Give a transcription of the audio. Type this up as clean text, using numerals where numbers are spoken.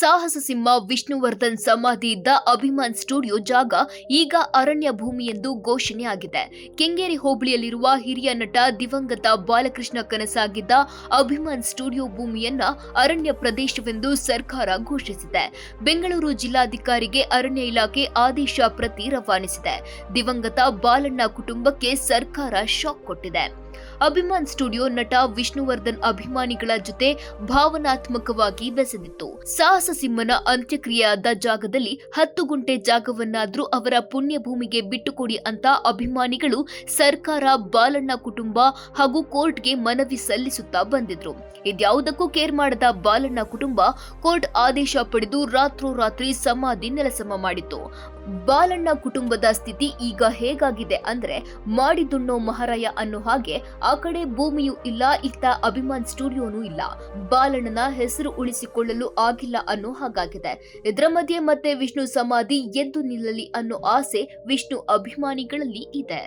ಸಾಹಸ ಸಿಂಹ ವಿಷ್ಣುವರ್ಧನ್ ಸಮಾಧಿ ಇದ್ದ ಅಭಿಮಾನ್ ಸ್ಟುಡಿಯೋ ಜಾಗ ಈಗ ಅರಣ್ಯ ಭೂಮಿ ಎಂದು ಘೋಷಣೆ ಆಗಿದೆ. ಕೆಂಗೇರಿ ಹೋಬಳಿಯಲ್ಲಿರುವ ಹಿರಿಯ ನಟ ದಿವಂಗತ ಬಾಲಕೃಷ್ಣ ಕನಸಾಗಿದ್ದ ಅಭಿಮಾನ್ ಸ್ಟುಡಿಯೋ ಭೂಮಿಯನ್ನ ಅರಣ್ಯ ಪ್ರದೇಶವೆಂದು ಸರ್ಕಾರ ಘೋಷಿಸಿದೆ. ಬೆಂಗಳೂರು ಜಿಲ್ಲಾಧಿಕಾರಿಗೆ ಅರಣ್ಯ ಇಲಾಖೆ ಆದೇಶ ಪ್ರತಿ ರವಾನಿಸಿದೆ. ದಿವಂಗತ ಬಾಲಣ್ಣ ಕುಟುಂಬಕ್ಕೆ ಸರ್ಕಾರ ಶಾಕ್ ಕೊಟ್ಟಿದೆ. ಅಭಿಮಾನ್ ಸ್ಟುಡಿಯೋ ನಟ ವಿಷ್ಣುವರ್ಧನ್ ಅಭಿಮಾನಿಗಳ ಜೊತೆ ಭಾವನಾತ್ಮಕವಾಗಿ ಬೆಸೆದಿತ್ತು. ಸಾಹಸ ಸಿಂಹನ ಅಂತ್ಯಕ್ರಿಯೆಯಾದ ಜಾಗದಲ್ಲಿ 10 ಗುಂಟೆ ಜಾಗವನ್ನಾದ್ರೂ ಅವರ ಪುಣ್ಯ ಭೂಮಿಗೆ ಬಿಟ್ಟುಕೊಡಿ ಅಂತ ಅಭಿಮಾನಿಗಳು ಸರ್ಕಾರ, ಬಾಲಣ್ಣ ಕುಟುಂಬ ಹಾಗೂ ಕೋರ್ಟ್ಗೆ ಮನವಿ ಸಲ್ಲಿಸುತ್ತಾ ಬಂದಿದ್ರು. ಇದ್ಯಾವುದಕ್ಕೂ ಕೇರ್ ಮಾಡದ ಬಾಲಣ್ಣ ಕುಟುಂಬ ಕೋರ್ಟ್ ಆದೇಶ ಪಡೆದು ರಾತ್ರೋರಾತ್ರಿ ಸಮಾಧಿ ನೆಲಸಮ ಮಾಡಿತ್ತು. ಬಾಲಣ್ಣ ಕುಟುಂಬದ ಸ್ಥಿತಿ ಈಗ ಹೇಗಾಗಿದೆ ಅಂದ್ರೆ ಮಾಡಿದುಣ್ಣೋ ಮಹಾರಾಯ ಅನ್ನೋ ಹಾಗೆ. ಆ ಕಡೆ ಭೂಮಿಯೂ ಇಲ್ಲ, ಇತ್ತ ಅಭಿಮಾನ್ ಸ್ಟುಡಿಯೋನೂ ಇಲ್ಲ. ಬಾಲಣ್ಣನ ಹೆಸರು ಉಳಿಸಿಕೊಳ್ಳಲು ಆಗಿಲ್ಲ ಅನ್ನೋ ಹಾಗಾಗಿದೆ. ಇದರ ಮಧ್ಯೆ ಮತ್ತೆ ವಿಷ್ಣು ಸಮಾಧಿ ಎದ್ದು ನಿಲ್ಲಲಿ ಅನ್ನೋ ಆಸೆ ವಿಷ್ಣು ಅಭಿಮಾನಿಗಳಲ್ಲಿ ಇದೆ.